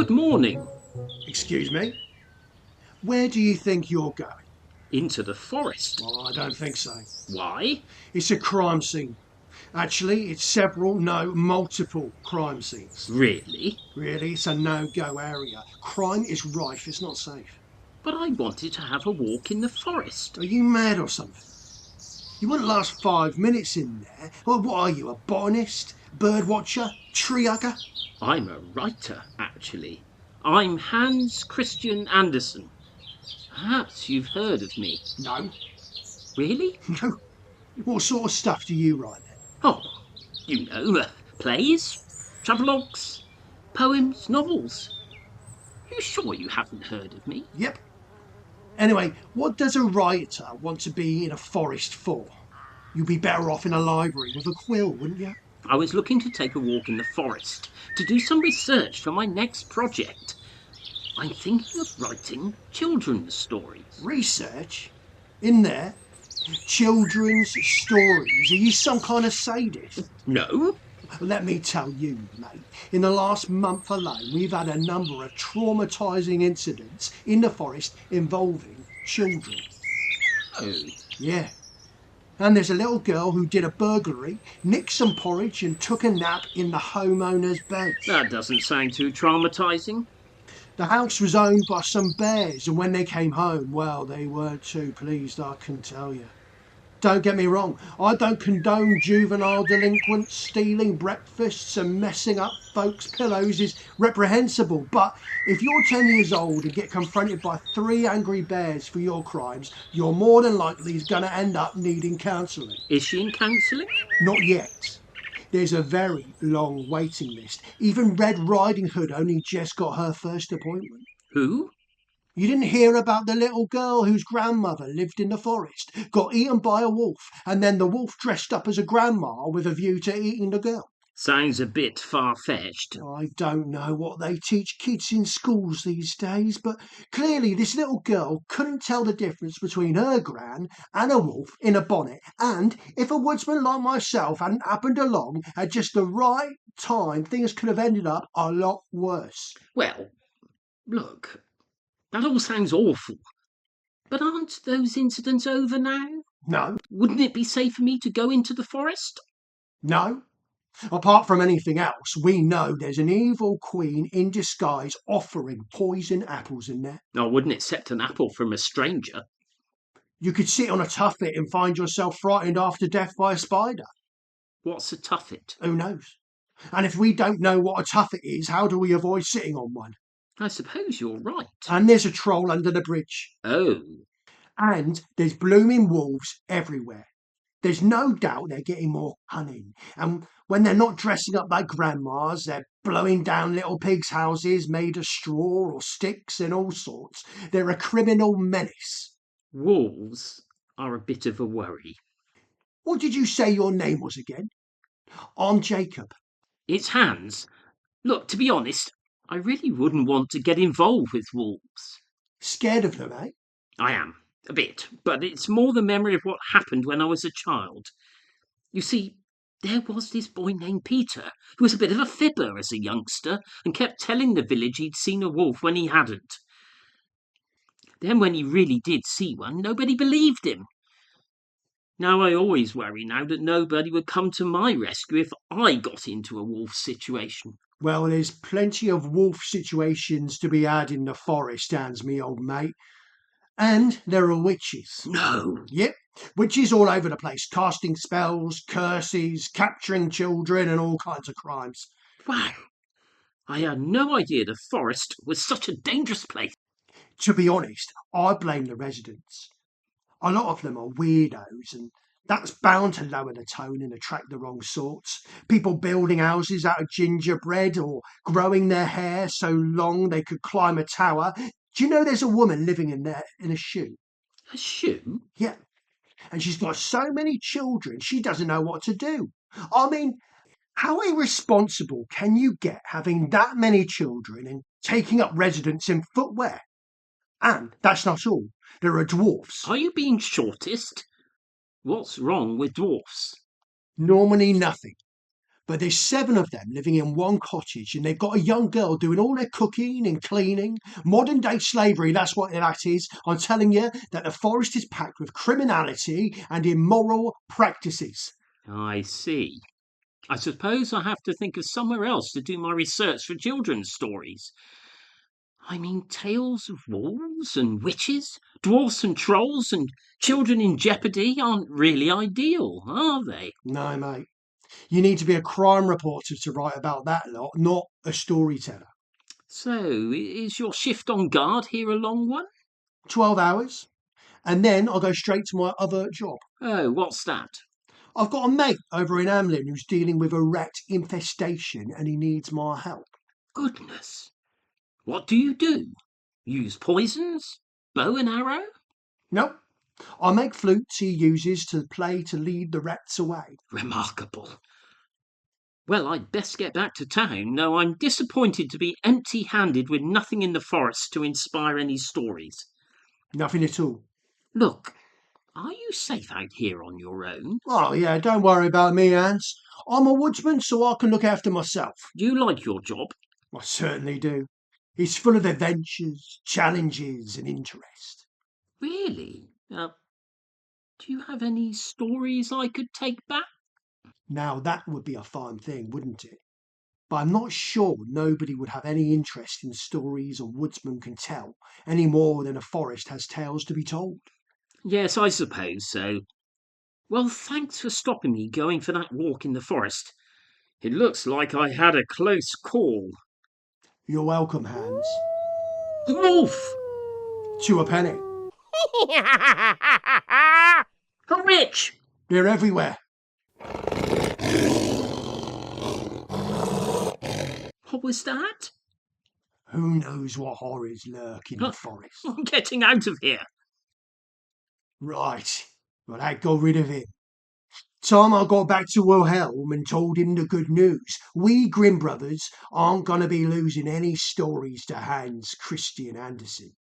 Good morning. Excuse me? Where do you think you're going? Into the forest. Well, I don't think so. Why? It's a crime scene. Actually, it's multiple crime scenes. Really? Really, it's a no-go area. Crime is rife, it's not safe. But I wanted to have a walk in the forest. Are you mad or something? You wouldn't last 5 minutes in there. Well, what are you, a botanist? Bird watcher? Tree hugger? I'm a writer, actually. I'm Hans Christian Andersen. Perhaps you've heard of me. No. Really? No. What sort of stuff do you write then? Oh, plays, travelogues, poems, novels. You sure you haven't heard of me? Yep. Anyway, what does a writer want to be in a forest for? You'd be better off in a library with a quill, wouldn't you? I was looking to take a walk in the forest to do some research for my next project. I'm thinking of writing children's stories. Research? In there? Children's stories? Are you some kind of sadist? No. Let me tell you, mate, in the last month alone, we've had a number of traumatising incidents in the forest involving children. Oh. Yeah. And there's a little girl who did a burglary, nicked some porridge and took a nap in the homeowner's bed. That doesn't sound too traumatising. The house was owned by some bears, and when they came home, well, they weren't too pleased, I can tell you. Don't get me wrong, I don't condone juvenile delinquents stealing breakfasts and messing up folks' pillows is reprehensible, but if you're 10 years old and get confronted by 3 angry bears for your crimes, you're more than likely going to end up needing counselling. Is she in counselling? Not yet. There's a very long waiting list. Even Red Riding Hood only just got her first appointment. Who? You didn't hear about the little girl whose grandmother lived in the forest, got eaten by a wolf, and then the wolf dressed up as a grandma with a view to eating the girl? Sounds a bit far-fetched. I don't know what they teach kids in schools these days, but clearly this little girl couldn't tell the difference between her gran and a wolf in a bonnet, and if a woodsman like myself hadn't happened along at just the right time, things could have ended up a lot worse. Well, look, that all sounds awful. But aren't those incidents over now? No. Wouldn't it be safe for me to go into the forest? No. Apart from anything else, we know there's an evil queen in disguise offering poison apples in there. I wouldn't accept an apple from a stranger. You could sit on a tuffet and find yourself frightened after death by a spider. What's a tuffet? Who knows? And if we don't know what a tuffet is, how do we avoid sitting on one? I suppose you're right. And there's a troll under the bridge. Oh. And there's blooming wolves everywhere. There's no doubt they're getting more cunning. And when they're not dressing up like grandmas, they're blowing down little pigs' houses made of straw or sticks and all sorts. They're a criminal menace. Wolves are a bit of a worry. What did you say your name was again? I'm Jacob. It's Hans. Look, to be honest, I really wouldn't want to get involved with wolves. Scared of them, eh? I am. A bit, but it's more the memory of what happened when I was a child. You see, there was this boy named Peter, who was a bit of a fibber as a youngster, and kept telling the village he'd seen a wolf when he hadn't. Then when he really did see one, nobody believed him. Now I always worry now that nobody would come to my rescue if I got into a wolf situation. Well, there's plenty of wolf situations to be had in the forest, Hans, me old mate. And there are witches. No. Yep, witches all over the place, casting spells, curses, capturing children and all kinds of crimes. Wow. I had no idea the forest was such a dangerous place. To be honest, I blame the residents. A lot of them are weirdos, and that's bound to lower the tone and attract the wrong sorts. People building houses out of gingerbread or growing their hair so long they could climb a tower. Do you know there's a woman living in there in a shoe? A shoe? Yeah. And she's got so many children, she doesn't know what to do. I mean, how irresponsible can you get having that many children and taking up residence in footwear? And that's not all. There are dwarfs. Are you being shortist? What's wrong with dwarfs? Normally nothing. But there's 7 of them living in one cottage, and they've got a young girl doing all their cooking and cleaning. Modern day slavery, that's what that is. I'm telling you that the forest is packed with criminality and immoral practices. I see. I suppose I have to think of somewhere else to do my research for children's stories. I mean, tales of wolves and witches, dwarfs and trolls, and children in jeopardy aren't really ideal, are they? No, mate. You need to be a crime reporter to write about that lot, not a storyteller. So, is your shift on guard here a long one? 12 hours, and then I'll go straight to my other job. Oh, what's that? I've got a mate over in Amlin who's dealing with a rat infestation and he needs my help. Goodness. What do you do? Use poisons? Bow and arrow? Nope. I make flutes he uses to play to lead the rats away. Remarkable. Well, I'd best get back to town, though I'm disappointed to be empty-handed with nothing in the forest to inspire any stories. Nothing at all. Look, are you safe out here on your own? Oh, yeah, don't worry about me, Hans. I'm a woodsman, so I can look after myself. Do you like your job? I certainly do. It's full of adventures, challenges, and interest. Really? Do you have any stories I could take back? Now, that would be a fine thing, wouldn't it? But I'm not sure nobody would have any interest in stories a woodsman can tell, any more than a forest has tales to be told. Yes, I suppose so. Well, thanks for stopping me going for that walk in the forest. It looks like I had a close call. You're welcome, Hans. Wolf! To a penny. A witch! They're everywhere. What was that? Who knows what horrors lurk in the forest? I'm getting out of here. Right. Well, that got rid of him. Time I got back to Wilhelm and told him the good news. We Grimm brothers aren't going to be losing any stories to Hans Christian Andersen.